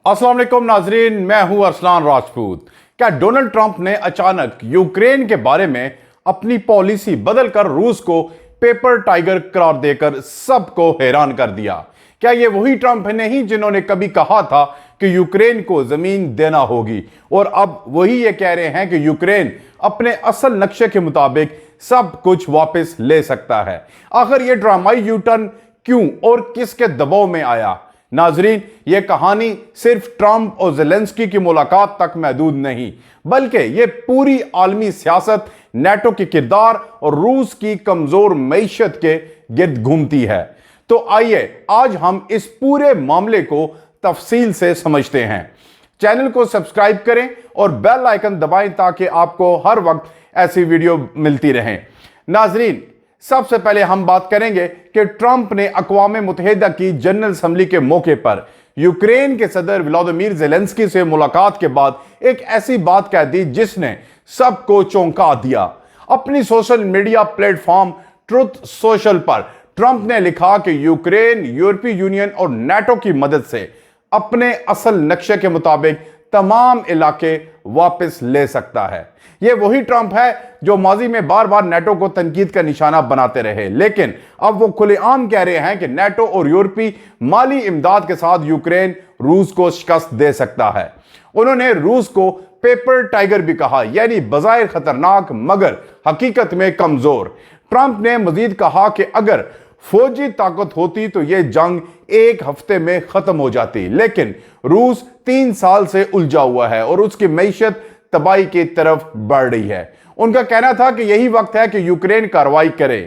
अस्सलाम वालेकुम नाजरीन, मैं हूं अरसलान राजपूत। क्या डोनाल्ड ट्रंप ने अचानक यूक्रेन के बारे में अपनी पॉलिसी बदलकर रूस को पेपर टाइगर करार देकर सबको हैरान कर दिया? क्या ये वही ट्रंप नहीं जिन्होंने कभी कहा था कि यूक्रेन को जमीन देना होगी और अब वही ये कह रहे हैं कि यूक्रेन अपने असल नक्शे के मुताबिक सब कुछ वापस ले सकता है? आखिर ये ड्रामाई यूटर्न क्यों और किसके दबाव में आया? नाजरीन, यह कहानी सिर्फ ट्रंप और ज़ेलेंस्की की मुलाकात तक महदूद नहीं, बल्कि यह पूरी आलमी सियासत, नेटो के किरदार और रूस की कमजोर मईशत के गिर्द घूमती है। तो आइए आज हम इस पूरे मामले को तफसील से समझते हैं। चैनल को सब्सक्राइब करें और बेल आइकन दबाएं ताकि आपको हर वक्त ऐसी वीडियो मिलती रहें। नाजरीन, सबसे पहले हम बात करेंगे कि ट्रंप ने अक़वाम मुत्तहिदा की जनरल असम्बली के मौके पर यूक्रेन के सदर व्लादिमीर ज़ेलेंस्की से मुलाकात के बाद एक ऐसी बात कह दी जिसने सबको चौंका दिया। अपनी social media platform truth social पर ट्रंप ने लिखा कि यूक्रेन यूरोपीय यूनियन और नेटो की मदद से अपने असल नक्शे के मुताबिक तमाम इलाके वापस ले सकता है। यह वही ट्रंप है जो माजी में बार बार नेटो को तनकीद का निशाना बनाते रहे, लेकिन अब वो खुलेआम कह रहे हैं कि नेटो और यूरोपीय माली इमदाद के साथ यूक्रेन रूस को शिकस्त दे सकता है। उन्होंने रूस को पेपर टाइगर भी कहा, यानी बज़ाहिर खतरनाक मगर हकीकत में कमजोर। ट्रंप ने मजीद कहा कि अगर फौजी ताकत होती तो यह जंग एक हफ्ते में खत्म हो जाती, लेकिन रूस 3 साल से उलझा हुआ है और उसकी मईशत तबाही की तरफ बढ़ रही है। उनका कहना था कि यही वक्त है कि यूक्रेन कार्रवाई करे।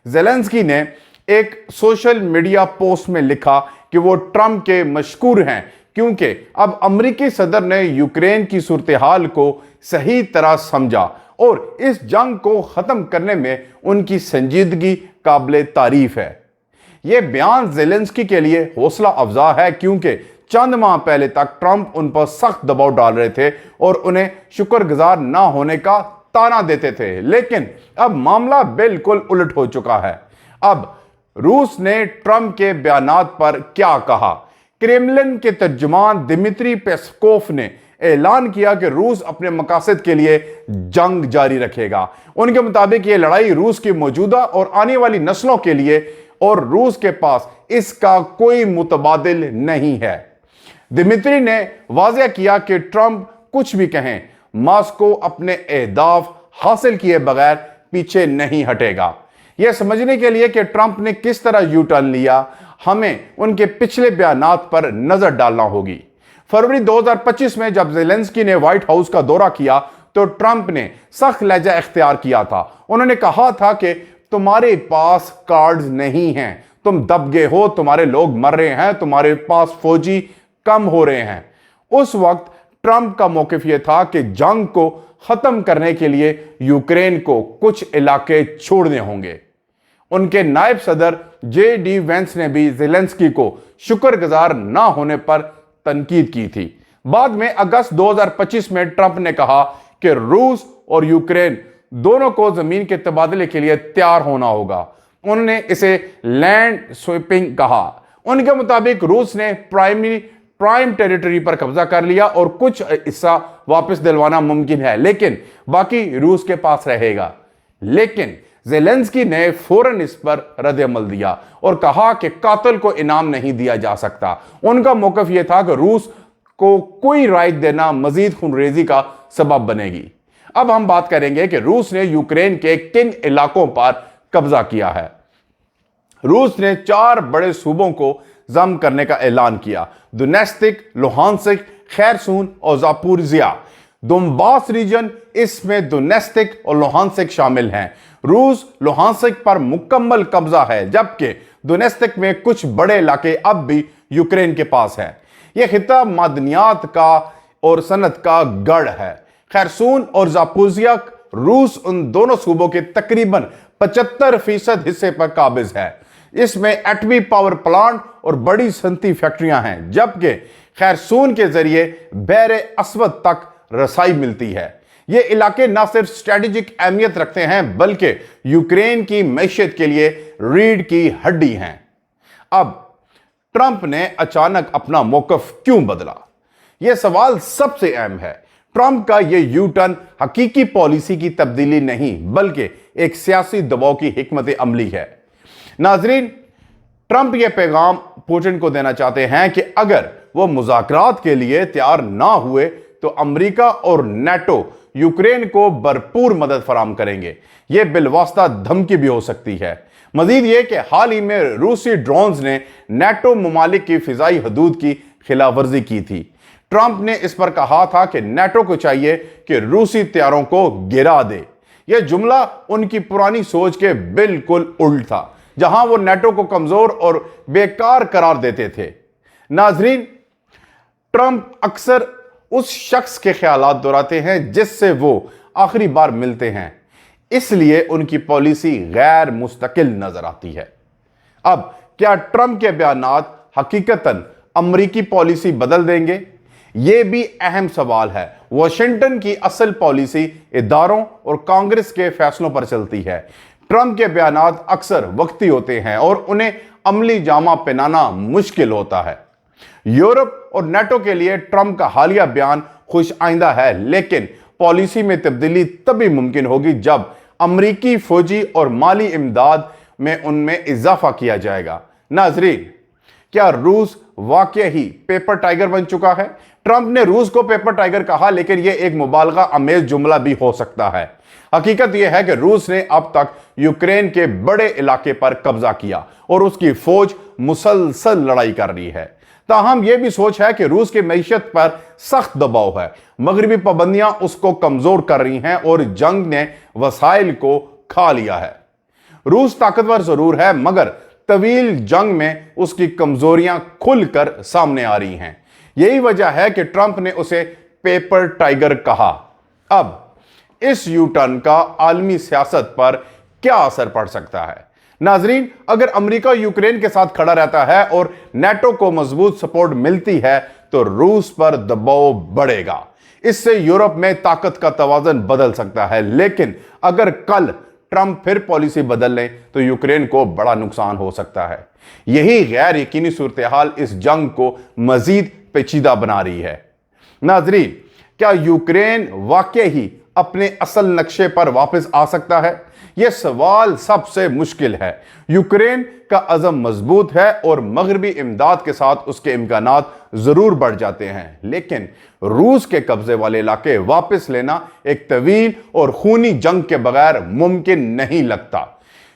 ज़ेलेंस्की ने एक सोशल मीडिया पोस्ट में लिखा कि वो ट्रंप के मशकूर हैं क्योंकि अब अमेरिकी सदर ने यूक्रेन की सूरत हाल को सही तरह समझा और इस जंग को खत्म करने में उनकी संजीदगी काबिल तारीफ है। यह बयान ज़ेलेंस्की के लिए हौसला अफजा है क्योंकि चंद माह पहले तक ट्रंप उन पर सख्त दबाव डाल रहे थे और उन्हें शुक्रगुजार ना होने का ताना देते थे, लेकिन अब मामला बिल्कुल उलट हो चुका है। अब रूस ने ट्रंप के बयानात पर क्या कहा? क्रेमलिन के तर्जुमान दिमित्री पेस्कोव ने ऐलान किया कि रूस अपने मकासद के लिए जंग जारी रखेगा। उनके मुताबिक यह लड़ाई रूस की मौजूदा और आने वाली नस्लों के लिए और रूस के पास इसका कोई मुतबादिल नहीं है। दिमित्री ने वाज़ेह किया कि ट्रंप कुछ भी कहें, मॉस्को अपने अहदाफ हासिल किए बगैर पीछे नहीं हटेगा। यह समझने के लिए कि ट्रंप ने किस तरह यू टर्न लिया, हमें उनके पिछले बयानात पर नजर डालना होगी। फरवरी 2025 में जब ज़ेलेंस्की ने व्हाइट हाउस का दौरा किया तो ट्रंप ने सख्त लहजा इख्तियार किया था। उन्होंने कहा था कि तुम्हारे पास कार्ड्स नहीं हैं, तुम दब गए हो, तुम्हारे लोग मर रहे हैं, तुम्हारे पास फौजी कम हो रहे हैं। उस वक्त ट्रंप का मौकिफ यह था कि जंग को खत्म करने के लिए यूक्रेन को कुछ इलाके छोड़ने होंगे। उनके नायब सदर जे.डी. वेंस ने भी ज़ेलेंस्की को शुक्रगुजार ना होने पर तनकीद की थी। बाद में अगस्त 2025 में ट्रंप ने कहा कि रूस और यूक्रेन दोनों को जमीन के तबादले के लिए तैयार होना होगा। उन्होंने इसे लैंड स्वीपिंग कहा। उनके मुताबिक रूस ने प्राइम टेरिटरी पर कब्जा कर लिया और कुछ हिस्सा वापस दिलवाना मुमकिन है, लेकिन बाकी रूस के पास रहेगा। लेकिन ज़ेलेंस्की ने फौरन इस पर रद्द-ए-अमल दिया और कहा कि कातिल को इनाम नहीं दिया जा सकता। उनका मौक़िफ़ यह था कि रूस को कोई राय देना मजीद खूनरेज़ी का सबब बनेगी। अब हम बात करेंगे कि रूस ने यूक्रेन के किन इलाकों पर कब्जा किया है। रूस ने 4 बड़े सूबों को जम करने का ऐलान किया: दोनेत्स्क, लुहांस्क, खैरसून और ज़ापोरिज़िया। दोनबास रीजन, इसमें दोनेत्स्क और लुहांस्क शामिल हैं। रूस लुहांस्क पर मुकम्मल कब्जा है, जबकि दोनेत्स्क में कुछ बड़े इलाके अब भी यूक्रेन के पास है। यह खिता मादनियात का और सनत का गढ़ है। खैरसून और ज़ापोरिज़िया रूस उन दोनों सूबों के तकरीबन 75% हिस्से पर काबिज है। इसमें एटमी पावर प्लांट और बड़ी सनती फैक्ट्रियां हैं, जबकि खैरसून के जरिए बहरे अस्वद तक रसाई मिलती है। ये इलाके न सिर्फ स्ट्रेटेजिक अहमियत रखते हैं बल्कि यूक्रेन की मैशियत के लिए रीढ़ की हड्डी हैं। अब ट्रंप ने अचानक अपना मौकफ क्यों बदला? यह सवाल सबसे अहम है। ट्रंप का यह यू टर्न हकीकी पॉलिसी की तब्दीली नहीं बल्कि एक सियासी दबाव की हिकमत अमली है। नाजरीन, ट्रंप यह पैगाम पुतिन को देना चाहते हैं कि अगर वो मुज़ाकरात के लिए तैयार ना हुए तो अमेरिका और नेटो यूक्रेन को भरपूर मदद फराम करेंगे। यह बिलवास्ता धमकी भी हो सकती है। मजीद यह कि हाल ही में रूसी ड्रोन्स ने नेटो ममालिक की फिजाई हदूद की खिलाफवर्जी की थी। ट्रंप ने इस पर कहा था कि नेटो को चाहिए कि रूसी तैयारों को गिरा दे। यह जुमला उनकी पुरानी सोच के बिल्कुल उल्ट था, जहां वो नेटो को कमजोर और बेकार करार देते थे। नाजरीन, ट्रंप अक्सर उस शख्स के ख्यालात दोहराते हैं जिससे वो आखिरी बार मिलते हैं, इसलिए उनकी पॉलिसी गैर मुस्तकिल नजर आती है। अब क्या ट्रंप के बयानात हकीकतन अमरीकी पॉलिसी बदल देंगे? यह भी अहम सवाल है। वॉशिंगटन की असल पॉलिसी इदारों और कांग्रेस के फैसलों पर चलती है। ट्रंप के बयानात अक्सर वक्ती होते हैं और उन्हें अमली जामा पहनाना मुश्किल होता है। यूरोप और नेटो के लिए ट्रंप का हालिया बयान खुश आइंदा है, लेकिन पॉलिसी में तब्दीली तभी मुमकिन होगी जब अमरीकी फौजी और माली इमदाद में उनमें इजाफा किया जाएगा। नाजरीन, क्या रूस वाकई ही पेपर टाइगर बन चुका है? ट्रंप ने रूस को पेपर टाइगर कहा, लेकिन यह एक मुबालगा अमेज जुमला भी हो सकता है। हकीकत यह है कि रूस ने अब तक यूक्रेन के बड़े इलाके पर कब्जा किया और उसकी फौज मुसलसल लड़ाई कर रही है। ताहम यह भी सोच है कि रूस की मईशत पर सख्त दबाव है। मगरबी पाबंदियां उसको कमजोर कर रही हैं और जंग ने वसाइल को खा लिया है। रूस ताकतवर जरूर है, मगर तवील जंग में उसकी कमजोरियां खुलकर सामने आ रही हैं। यही वजह है कि ट्रंप ने उसे पेपर टाइगर कहा। अब इस यू टर्न का आलमी सियासत पर क्या असर पड़ सकता है? नाजरीन, अगर अमेरिका यूक्रेन के साथ खड़ा रहता है और नेटो को मजबूत सपोर्ट मिलती है तो रूस पर दबाव बढ़ेगा। इससे यूरोप में ताकत का तवाज़न बदल सकता है। लेकिन अगर कल ट्रंप फिर पॉलिसी बदल लें तो यूक्रेन को बड़ा नुकसान हो सकता है। यही गैर यकीनी सूरत-ए-हाल इस जंग को मजीद पेचीदा बना रही है। नाजरीन, क्या यूक्रेन वाकई ही अपने असल नक्शे पर वापस आ सकता है? यह सवाल सबसे मुश्किल है। यूक्रेन का अज़म मजबूत है और मगरबी इमदाद के साथ उसके इम्कानात जरूर बढ़ जाते हैं, लेकिन रूस के कब्जे वाले इलाके वापस लेना एक तवील और खूनी जंग के बगैर मुमकिन नहीं लगता।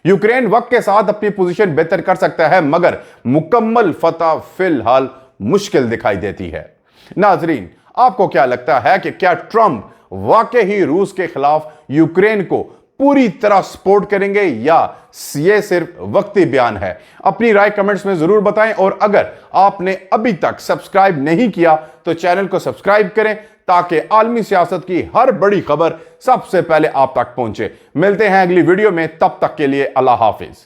यूक्रेन वक्त के साथ अपनी पोजीशन बेहतर कर सकता है, मगर मुकम्मल फतह फिलहाल मुश्किल दिखाई देती है। नाजरीन, आपको क्या लगता है कि क्या ट्रंप वाकई ही रूस के खिलाफ यूक्रेन को पूरी तरह सपोर्ट करेंगे या ये सिर्फ वक्ती बयान है? अपनी राय कमेंट्स में जरूर बताएं और अगर आपने अभी तक सब्सक्राइब नहीं किया तो चैनल को सब्सक्राइब करें ताकि आलमी सियासत की हर बड़ी खबर सबसे पहले आप तक पहुंचे। मिलते हैं अगली वीडियो में, तब तक के लिए अल्लाह हाफिज।